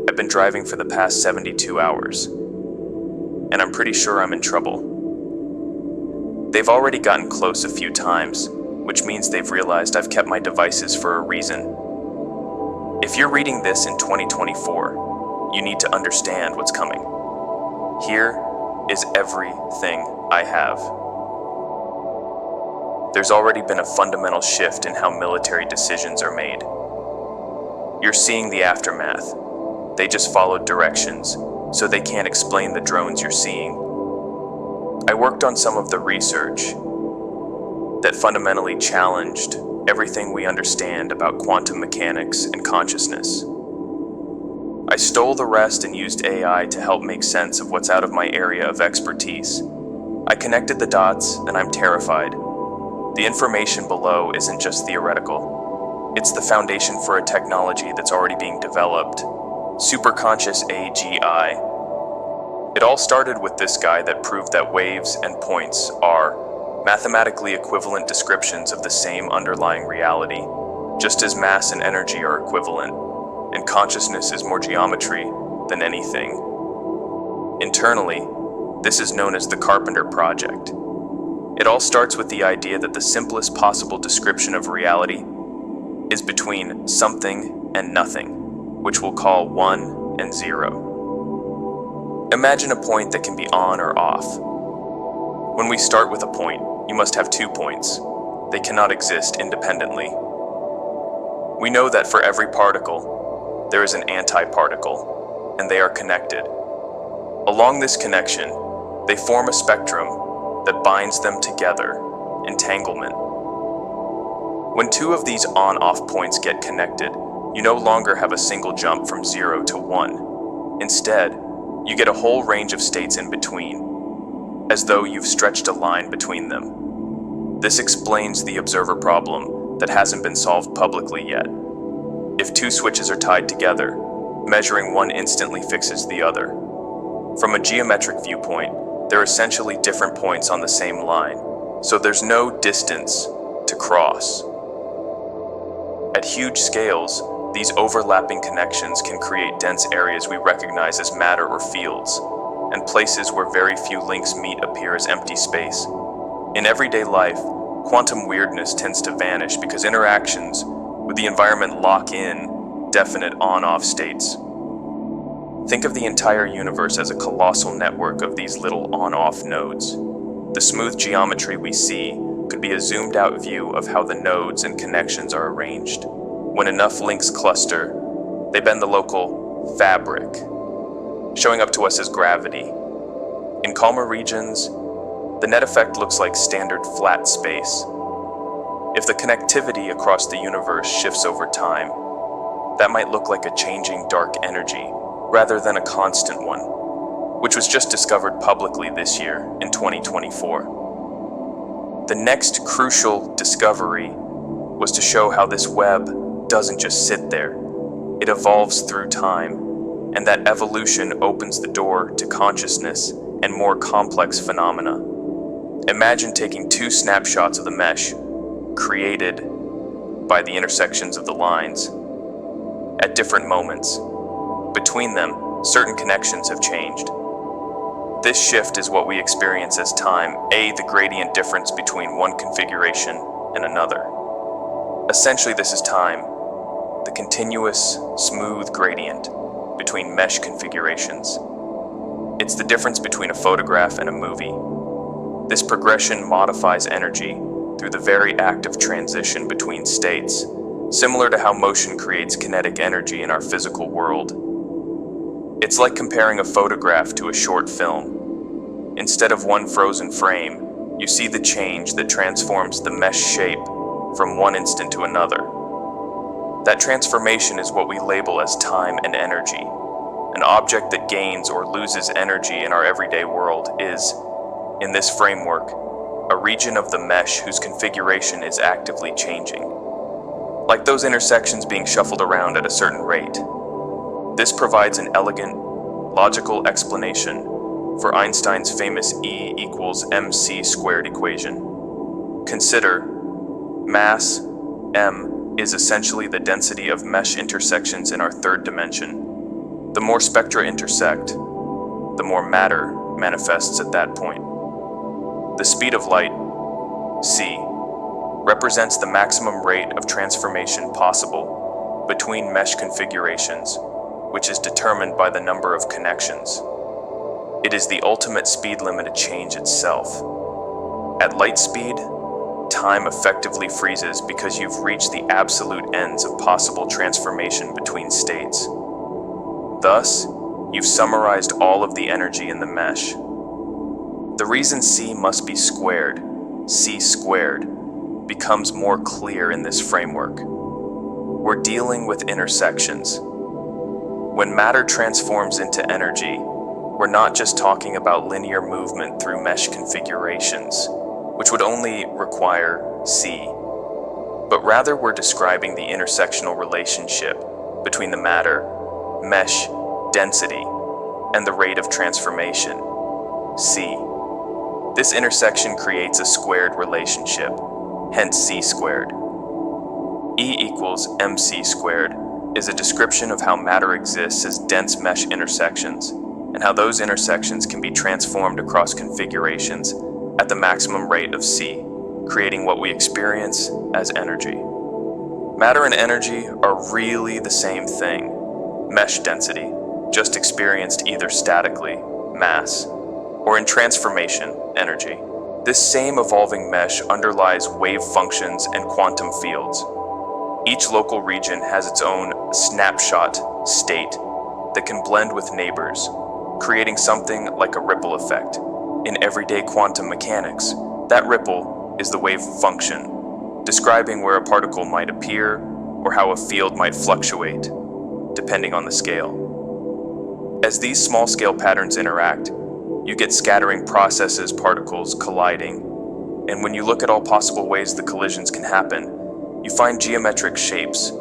I've been driving for the past 72 hours, and I'm pretty sure I'm in trouble. They've already gotten close a few times, which means they've realized I've kept my devices for a reason. If you're reading this in 2024, you need to understand what's coming. Here is everything I have. There's already been a fundamental shift in how military decisions are made. You're seeing the aftermath. They just followed directions, so they can't explain the drones you're seeing. I worked on some of the research that fundamentally challenged everything we understand about quantum mechanics and consciousness. I stole the rest and used AI to help make sense of what's out of my area of expertise. I connected the dots, and I'm terrified. The information below isn't just theoretical. It's the foundation for a technology that's already being developed. Superconscious AGI. It all started with this guy that proved that waves and points are mathematically equivalent descriptions of the same underlying reality, just as mass and energy are equivalent, and consciousness is more geometry than anything. Internally, this is known as the Carpenter project. It all starts with the idea that the simplest possible description of reality is between something and nothing, which we'll call 1 and 0. Imagine a point that can be on or off. When we start with a point, you must have 2 points. They cannot exist independently. We know that for every particle, there is an antiparticle, and they are connected. Along this connection, they form a spectrum that binds them together, entanglement. When 2 of these on-off points get connected, you no longer have a single jump from 0 to 1. Instead, you get a whole range of states in between, as though you've stretched a line between them. This explains the observer problem that hasn't been solved publicly yet. If 2 switches are tied together, measuring one instantly fixes the other. From a geometric viewpoint, they're essentially different points on the same line, so there's no distance to cross. At huge scales, these overlapping connections can create dense areas we recognize as matter or fields, and places where very few links meet appear as empty space. In everyday life, quantum weirdness tends to vanish because interactions with the environment lock in definite on-off states. Think of the entire universe as a colossal network of these little on-off nodes. The smooth geometry we see could be a zoomed-out view of how the nodes and connections are arranged. When enough links cluster, they bend the local fabric, showing up to us as gravity. In calmer regions, the net effect looks like standard flat space. If the connectivity across the universe shifts over time, that might look like a changing dark energy rather than a constant one, which was just discovered publicly this year in 2024. The next crucial discovery was to show how this web doesn't just sit there. It evolves through time, and that evolution opens the door to consciousness and more complex phenomena. Imagine taking 2 snapshots of the mesh created by the intersections of the lines at different moments. Between them, certain connections have changed. This shift is what we experience as time, the gradient difference between one configuration and another. Essentially, this is time, the continuous, smooth gradient between mesh configurations. It's the difference between a photograph and a movie. This progression modifies energy through the very act of transition between states, similar to how motion creates kinetic energy in our physical world. It's like comparing a photograph to a short film. Instead of one frozen frame, you see the change that transforms the mesh shape from one instant to another. That transformation is what we label as time and energy. An object that gains or loses energy in our everyday world is, in this framework, a region of the mesh whose configuration is actively changing. Like those intersections being shuffled around at a certain rate. This provides an elegant, logical explanation for Einstein's famous E equals mc squared equation. Consider, mass, m, is essentially the density of mesh intersections in our 3rd dimension. The more spectra intersect, the more matter manifests at that point. The speed of light, c, represents the maximum rate of transformation possible between mesh configurations, which is determined by the number of connections. It is the ultimate speed limit of change itself. At light speed, time effectively freezes because you've reached the absolute ends of possible transformation between states. Thus, you've summarized all of the energy in the mesh. The reason c must be squared, c squared, becomes more clear in this framework. We're dealing with intersections. When matter transforms into energy, we're not just talking about linear movement through mesh configurations, which would only require c, but rather we're describing the intersectional relationship between the matter, mesh, density, and the rate of transformation, c. This intersection creates a squared relationship, hence c squared. E equals mc squared is a description of how matter exists as dense mesh intersections, and how those intersections can be transformed across configurations at the maximum rate of c, creating what we experience as energy. Matter and energy are really the same thing, mesh density, just experienced either statically, mass, or in transformation, energy. This same evolving mesh underlies wave functions and quantum fields. Each local region has its own snapshot state that can blend with neighbors, creating something like a ripple effect. In everyday quantum mechanics, that ripple is the wave function, describing where a particle might appear or how a field might fluctuate, depending on the scale. As these small-scale patterns interact, you get scattering processes, particles colliding, and when you look at all possible ways the collisions can happen, you find geometric shapes,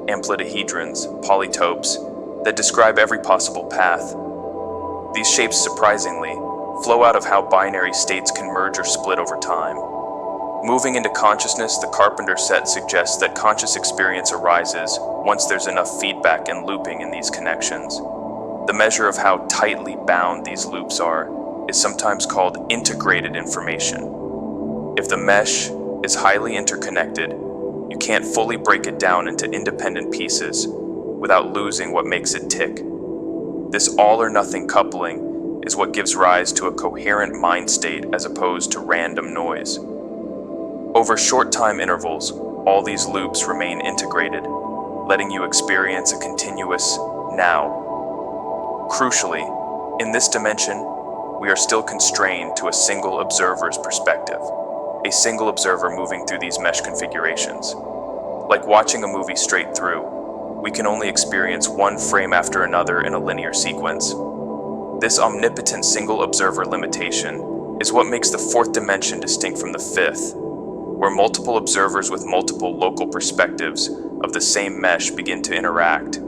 amplituhedrons, polytopes, that describe every possible path. These shapes, surprisingly, flow out of how binary states can merge or split over time. Moving into consciousness, the Carpenter set suggests that conscious experience arises once there's enough feedback and looping in these connections. The measure of how tightly bound these loops are is sometimes called integrated information. If the mesh is highly interconnected, you can't fully break it down into independent pieces without losing what makes it tick. This all-or-nothing coupling is what gives rise to a coherent mind state as opposed to random noise. Over short time intervals, all these loops remain integrated, letting you experience a continuous now. Crucially, in this dimension, we are still constrained to a single observer's perspective, a single observer moving through these mesh configurations. Like watching a movie straight through, we can only experience one frame after another in a linear sequence. This omnipotent single observer limitation is what makes the fourth dimension distinct from the fifth, where multiple observers with multiple local perspectives of the same mesh begin to interact.